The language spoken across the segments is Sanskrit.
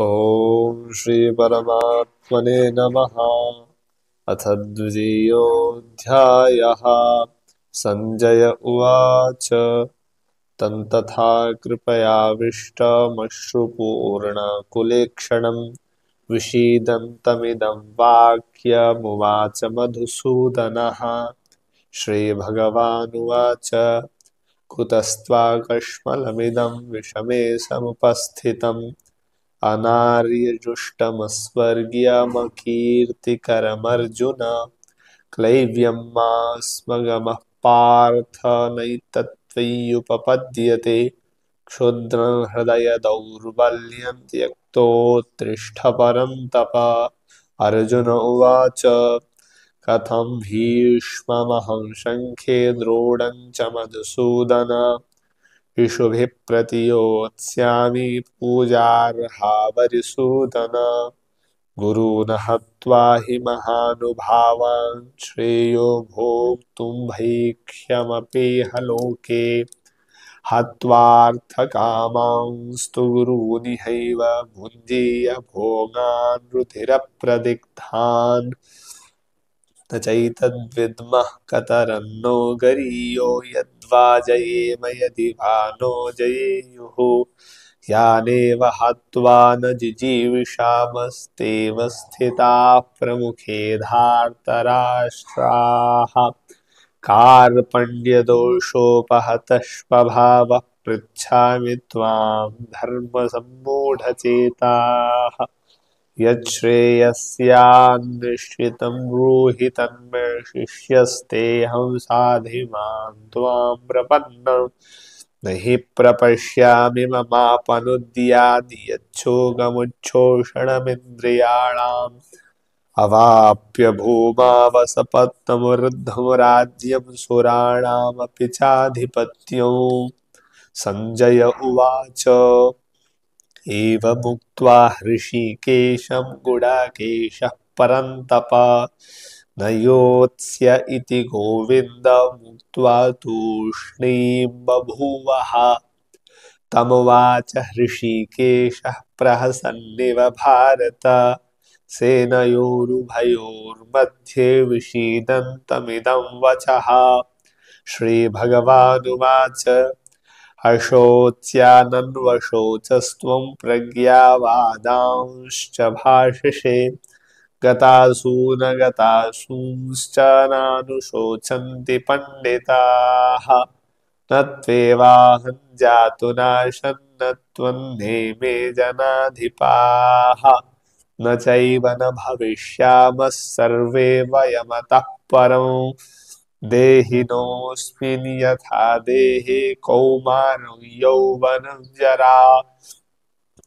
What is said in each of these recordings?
ॐ श्री परमात्मने नमः। अथ द्वितीयोऽध्यायः। संजय उवाच तं तथा कृपयाविष्टमश्रुपूर्णकुलेक्षणं विषीदन्तमिदं वाक्यमुवाच मधुसूदनः। श्रीभगवानुवाच कुतस्त्वाकश्मलमिदं विषमे समुपस्थितम् अनार्यजुष्टमस्वर्ग्यमकीर्तिकरमर्जुन। क्लैव्यं मास्मगमः पार्थ नैतत्त्वय्युपपद्यते। क्षुद्रं हृदय दौर्बल्यं त्यक्तोत्तिष्ठ परन्तप। अर्जुन उवाच कथं भीष्ममहं शङ्खे द्रोणं च मधुसूदन। इषुभिः प्रतियोत्स्यामि पूजार्हावरिसूदन। गुरून् हत्वा हि महानुभावान् श्रेयो भोक्तुं भैक्ष्यमपीह लोके। हत्वार्थकामांस्तु गुरूनिहैव भुञ्जीय भोगान् रुधिरप्रदिग्धान्। न चैतद्विद्मः कतरन्नो गरीयो यद्वा जयेम यदि वा नो जयेयुः। यानेव हत्वा न जिजीविषामस्तेव स्थिताः प्रमुखे धार्तराष्ट्राः। कार्पण्यदोषोपहतः स्वभावः पृच्छामि त्वां धर्मसम्मूढचेताः। यच्छ्रेयस्यान्निश्चितं ब्रूहि तन्मे शिष्यस्तेऽहं साधिमां त्वां प्रपन्नं। न हि प्रपश्यामि ममापनुद्याद् यच्छोकमुच्छोषणमिन्द्रियाणाम्। अवाप्य भूमावसपत्नमृद्धं राज्यं सुराणामपि चाधिपत्यम्। संजय उवाच एवमुक्त्वा हृषीकेशं गुडाकेशः परन्तप न योत्स्य इति गोविन्दमुक्त्वा तूष्णीं बभूवः। तमुवाच हृषीकेशः प्रहसन्निव भारत सेनयोरुभयोर्मध्ये विषीदन्तमिदं वचः। श्रीभगवानुवाच अशोच्यानन्वशोचस्त्वं प्रज्ञावादांश्च भाषसे। गतासून गतासूंश्च नानुशोचन्ति पण्डिताः। न त्वेवाहं जातुनाशं न त्वन्नेमे जनाधिपाः। न चैव न भविष्यामः सर्वे वयमतः परम्। देहिनोऽस्मिन् यथा देहे कौमारं यौवनं जरा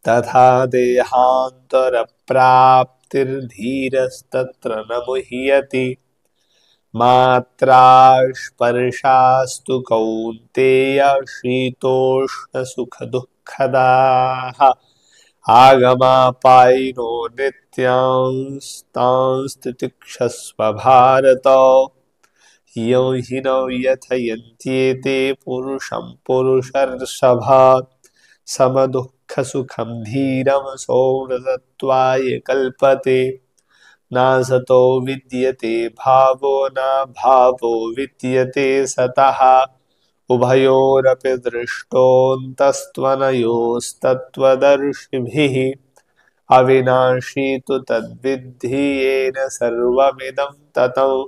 तथा देहान्तरप्राप्तिर्धीरस्तत्र न मुह्यति। मात्रा स्पर्शास्तु कौन्तेय शीतोष्णसुखदुःखदाः। आगमापायिनो नित्यांस्तांस्तितिक्षस्व भारत। यो हि न व्यथयन्त्येते पुरुषं पुरुषर्षभ। समदुःखसुखं धीरं सौनृतत्वाय कल्पते। नासतो विद्यते भावो न भावो विद्यते सतः। उभयोरपि दृष्टोऽन्तस्त्वनयोस्तत्त्वदर्शिभिः। अविनाशी तु तद्विद्धि येन सर्वमिदं ततं।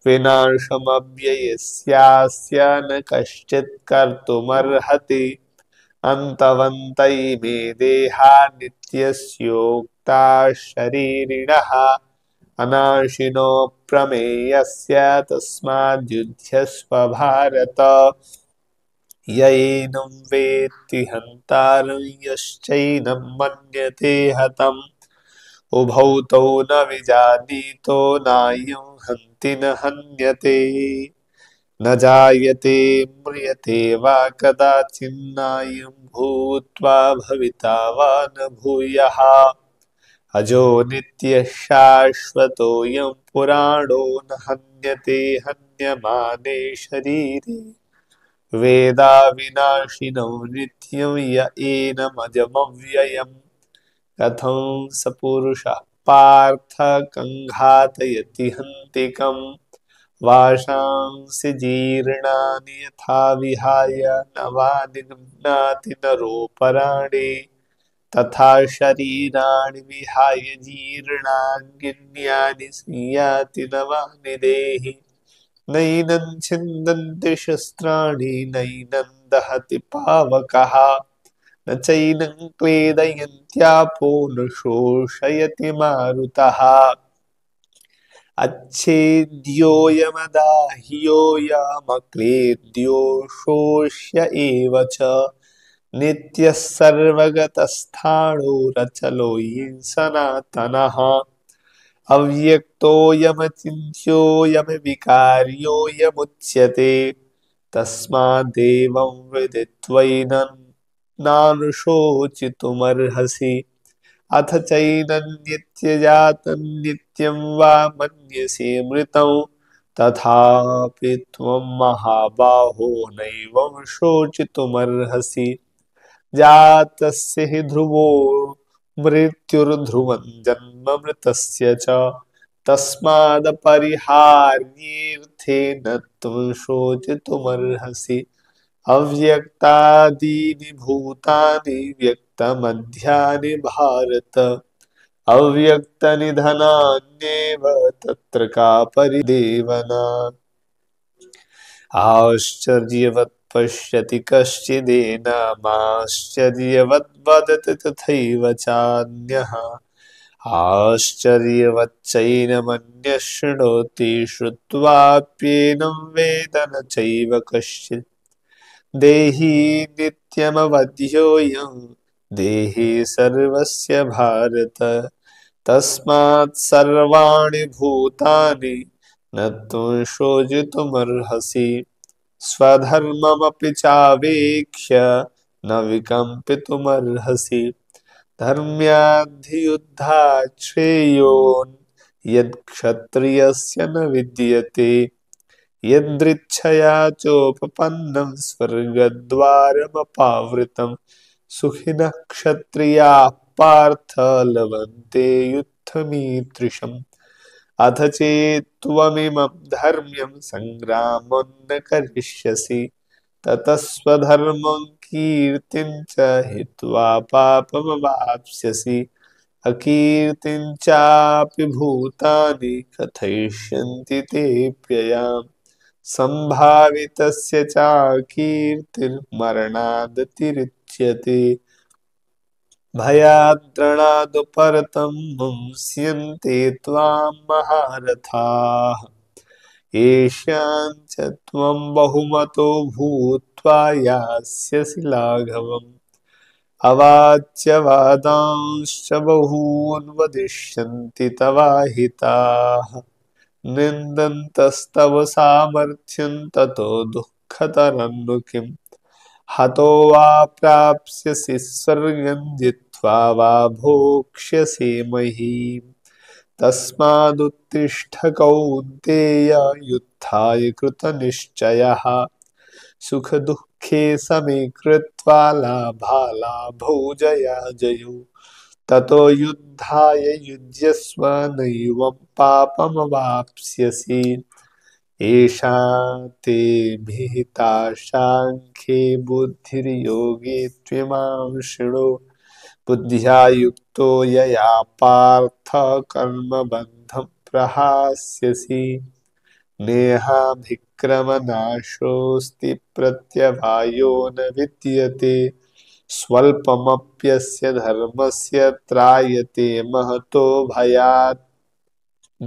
विनाशमव्ययस्यास्य न कश्चित् कर्तुमर्हति। अन्तवन्त इमे देहा नित्यस्योक्ताः शरीरिणः। अनाशिनो प्रमेयस्य तस्माद्युध्यस्व भारत। य एनं वेत्ति हन्तारं यश्चैनं मन्यते हतम्। उभौ तौ न विजानीतो नायं हन्ति न हन्यते। न जायते म्रियते वा कदाचिन्नायं भूत्वा भविता वा न भूयः। अजो नित्यः शाश्वतोऽयं पुराणो न हन्यते हन्यमाने शरीरे। वेदाविनाशिनो नित्यं य एनमजमव्ययम्। कथं स पुरुषः पार्थ कङ्घातयति हन्तिकम् वाशांसि जीर्णानि यथा विहाय नवानि गृह्णाति नरोपराणि तथा शरीराणि विहाय जीर्णान्यन्यानि संयाति नवानि देहि नैनं छिन्दन्ति शस्त्राणि नैनं दहति पावकः न चैनं क्लेदयन्त्यापो न शोषयति मारुतः अच्छेद्योऽयमदाह्योऽयमक्लेद्यो शोष्य एव च नित्यः सर्वगतस्थाणुरचलोऽयं सनातनः अव्यक्तोऽयमचिन्त्योऽयमविकार्योऽयमुच्यते तस्मादेवं विदित्वैनं नानुशोचितुमर्हसि अथ चैनं नित्यजातं नित्यं वा मन्यसे मृतं तथापि त्वं महाबाहो नैवं शोचितुमर्हसि जातस्य हि ध्रुवो मृत्युर्ध्रुवं जन्म मृतस्य च तस्मादपरिहार्येऽर्थे न त्वं शोचितुमर्हसि अव्यक्तादीनि भूतानि व्यक्तमध्यानि भारत अव्यक्तनिधनान्येव तत्र का परिदेवना आश्चर्यवत् पश्यति कश्चिदेनमाश्चर्यवद् वदति तथैव चान्यः आश्चर्यवच्चैनमन्यः शृणोति श्रुत्वाप्येनं वेद न चैव कश्चित् देहि नित्यमवध्योऽयं देहि सर्वस्य भारत तस्मात् सर्वाणि भूतानि न त्वं शोचितुमर्हसि स्वधर्ममपि चावेक्ष्य न विकम्पितुमर्हसि धर्म्याद्धियुद्धात् श्रेयोन् यत्क्षत्रियस्य न विद्यते यदृच्छया चोपपन्नं स्वर्गद्वारमपावृतं सुखिनः क्षत्रियाः पार्थ लभन्ते युद्धमीदृशम् अथ चेत्त्वमिमं धर्म्यं संग्रामं न करिष्यसि ततः स्वधर्मं कीर्तिं च हित्वा पापमवाप्स्यसि अकीर्तिं चापि भूतानि कथयिष्यन्ति ते व्ययाम् सम्भावितस्य चाकीर्तिर्मरणादतिरिच्यते भयाद्रणादुपरतं मुंस्यन्ते त्वां महारथाः येषां च त्वं बहुमतो भूत्वा यास्यसि लाघवम् अवाच्यवादांश्च बहून् वदिष्यन्ति तवाहिताः निन्दन्तस्तव सामर्थ्यं ततो दुःखतरं नु किम् हतो वा प्राप्स्यसि स्वर्गं जित्वा वा भोक्ष्यसि महीम् तस्मादुत्तिष्ठ कौन्तेय युद्धाय कृतनिश्चयः सुखदुःखे समे कृत्वा लाभालाभौ जयाजयौ ततो युद्धाय युज्यस्व नैवं पापमवाप्स्यसि एषा ते विहिता सांख्ये बुद्धिर्योगे त्विमां शृणु बुद्ध्या युक्तो यया पार्थ कर्मबन्धं प्रहास्यसि नेहाभिक्रमनाशोऽस्ति प्रत्यवायो न विद्यते स्वल्पमप्यस्य धर्मस्य त्रायते महतो भयात्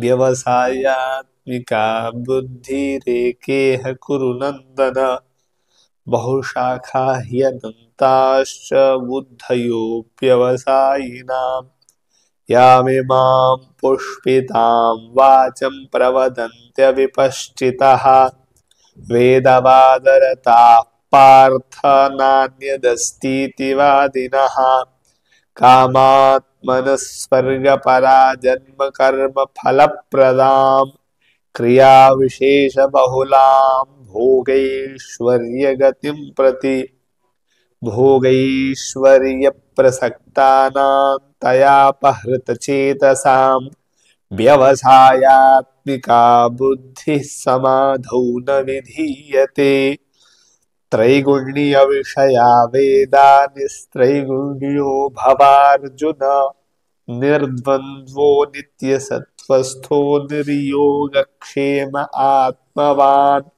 व्यवसायात्मिका बुद्धिरेकेह कुरु नन्दन बहुशाखा ह्यनन्ताश्च बुद्धयोऽप्यवसायिनाम् यामिमां पुष्पितां वाचं प्रवदन्त्यविपश्चितः वेदवादरताः पार्थ नान्यदस्तीति वादिनः कामात्मनः स्वर्गपरा जन्मकर्मफलप्रदां क्रियाविशेषबहुलां भोगैश्वर्यगतिं प्रति भोगैश्वर्यप्रसक्तानां तयापहृतचेतसां व्यवसायात्मिका बुद्धिः समाधौ न विधीयते। त्रैगुण्यविषया वेदा निस्त्रैगुण्यो भवार्जुन। निर्द्वन्द्वो नित्यसत्त्वस्थो निर्योगक्षेम आत्मवान्।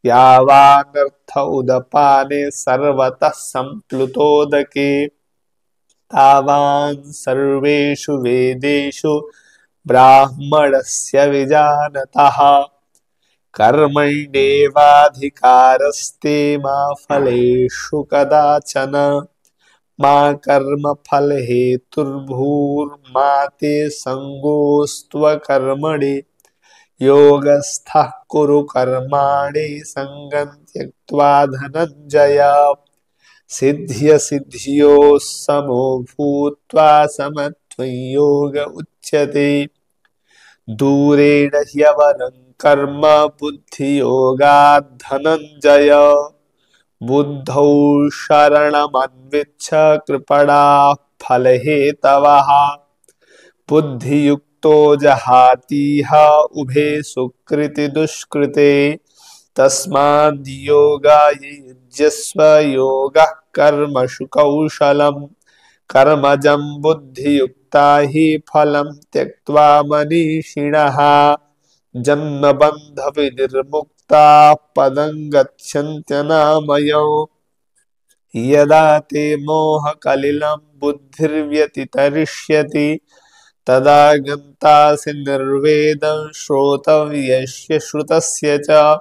यावानर्थ उदपाने सर्वतः सम्प्लुतोदके तावान् सर्वेषु वेदेषु ब्राह्मणस्य विजानतः। कर्मण्येवाधिकारस्ते मा फलेषु कदाचन। मा कर्मफलहेतुर्भूर्मा ते सङ्गोऽस्त्वकर्मणि। योगस्थः कुरु कर्माणि सङ्गं त्यक्त्वा धनञ्जय। सिद्ध्यसिद्ध्योः समो भूत्वा समत्वं योग उच्यते। दूरेण ह्यवरं कर्म बुद्धियोगात् धनञ्जय। बुद्धौ शरणमन्विच्छ कृपणाः फलहेतवः। बुद्धियुक्तो जहातीह उभे सुकृति दुष्कृते। तस्माद् योगाय युज्यस्व योगः कर्मसु कौशलम्। कर्मजं बुद्धियुक्ता हि फलं त्यक्त्वा मनीषिणः। जन्मबन्धविनिर्मुक्ताः पदं गच्छन्त्यनामयौ। यदा ते मोहकलिलं बुद्धिर्व्यतितरिष्यति तदा गन्तासि निर्वेदं श्रोतव्यस्य श्रुतस्य च।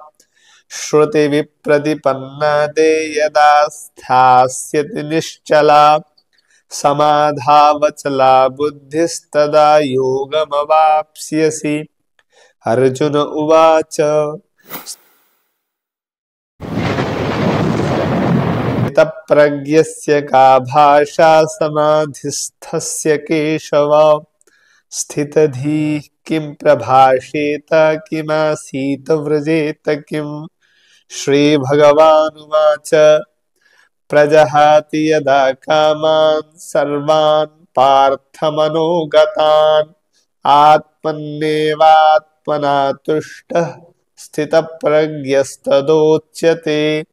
श्रुतिविप्रतिपन्ना ते यदा स्थास्यति निश्चला। समाधावचला बुद्धिस्तदा योगमवाप्स्यसि। अर्जुन उवाच स्थितप्रज्ञस्य का भाषा समाधिस्थस्य केशव। स्थितधीः किं प्रभाषेत किमासीत व्रजेत किम्। श्रीभगवानुवाच प्रजहाति यदा कामान् सर्वान् पार्थमनोगतान्। आत्मन्नेवात्मना तुष्टः स्थितप्रज्ञस्तदोच्यते।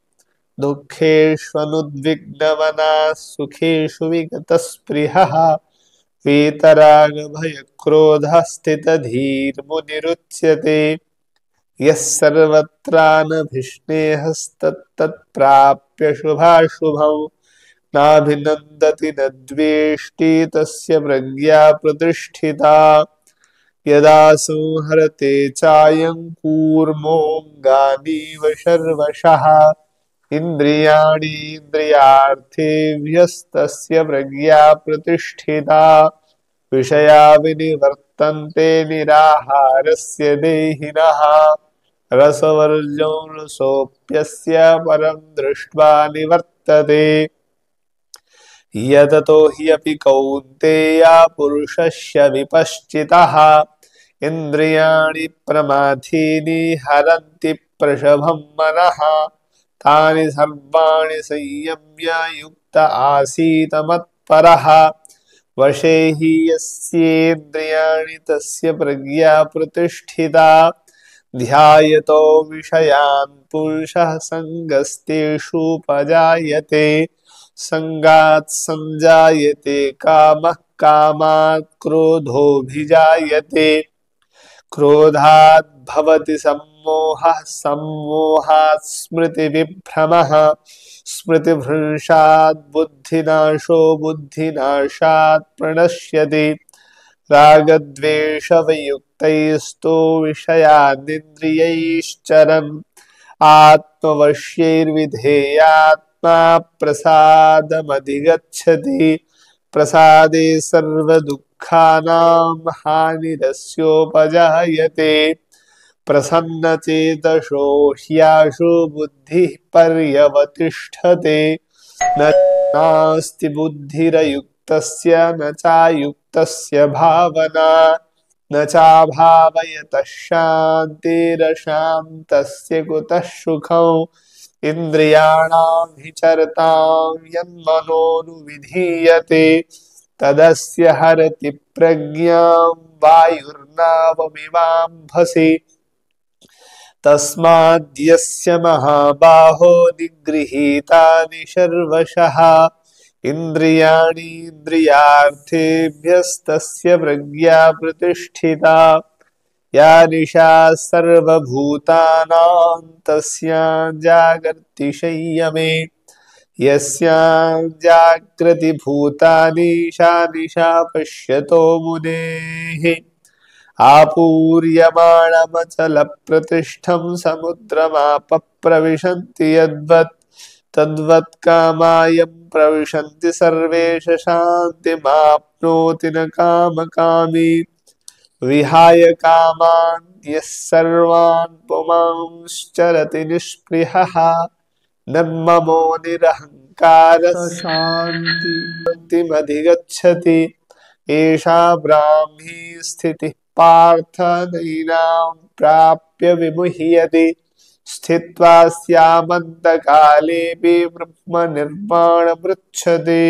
दुःखेष्वनुद्विग्नमनः सुखेषु विगतस्पृहः। वीतरागभयक्रोधः स्थितधीर्मुनिरुच्यते। यः सर्वत्रानभिष्णेहस्तत्तत्प्राप्य शुभाशुभौ। नाभिनन्दति न द्वेष्टि तस्य प्रज्ञा प्रतिष्ठिता। यदा संहरते चायं कूर्मोऽङ्गानीव सर्वशः। इन्द्रियाणि इन्द्रियार्थेभ्यस्तस्य प्रज्ञा प्रतिष्ठिता। विषया विनिवर्तन्ते निराहारस्य देहिनः। रसवर्जो रसोऽप्यस्य परं दृष्ट्वा निवर्तते। यततो ह्यपि कौन्तेय पुरुषस्य विपश्चितः। इन्द्रियाणि प्रमाथीनि हरन्ति प्रशभं मनः। तानि सर्वाणि संयम्य युक्त आसीत मत्परः। वशे हि यस्येन्द्रियाणि तस्य प्रज्ञा प्रतिष्ठिता। ध्यायतो विषयान् पुरुषः सङ्गस्तेषुपजायते। सङ्गात् सञ्जायते कामः कामात् क्रोधोऽभिजायते। क्रोधात् भवति सम्मोहः सम्मोहात् स्मृतिविभ्रमः। स्मृतिभ्रंशात् बुद्धिनाशो बुद्धिनाशात् प्रणश्यति। रागद्वेषवियुक्तैस्तु विषयानिन्द्रियैश्चरन्। आत्मवश्यैर्विधेयात्मा प्रसादमधिगच्छति। प्रसादे सर्वदुःखानां हानिरस्योपजायते। प्रसन्नचेतसो ह्याशु बुद्धिः पर्यवतिष्ठते। नास्ति बुद्धिरयुक्तस्य न चायुक्तस्य भावना। न चाभावयतः शान्तिरशान्तस्य कुतः सुखम्। इन्द्रियाणां हि चरतां यन्मनोनुविधीयते तदस्य हरति प्रज्ञां वायुर्नावमिवाम्भसि तस्माद्यस्य महाबाहो निगृहीतानि सर्वशः इन्द्रियाणीन्द्रियार्थेभ्यस्तस्य प्रज्ञा प्रतिष्ठिता या निशा सर्वभूतानां तस्यां जागर्ति संयमे यस्यां जागृति भूतानि सा निशा पश्यतो मुनेः आपूर्यमाणमचलप्रतिष्ठं समुद्रमापः प्रविशन्ति यद्वत् तद्वत् कामायं प्रविशन्ति सर्वेश शान्तिमाप्नोति न कामकामी विहाय कामान् यः सर्वान् पुमांश्चरति निःस्पृहः निर्ममो निरहङ्कारः शान्तिमधिगच्छति एषा ब्राह्मी स्थितिः पार्थ नैनां प्राप्य विमुह्यति स्थित्वा स्यामन्तकालेऽपि ब्रह्मनिर्वाणमृच्छते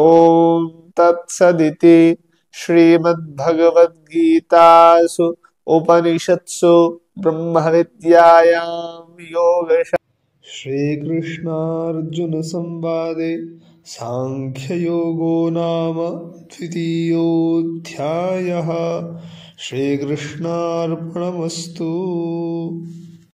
ॐ तत्सदिति श्रीमद्भगवद्गीतासु उपनिषत्सु ब्रह्मविद्यायां योगशास्त्रे श्रीकृष्णार्जुनसंवादे सांख्ययोगो नाम द्वितीयोऽध्यायः। श्रीकृष्णार्पणमस्तु।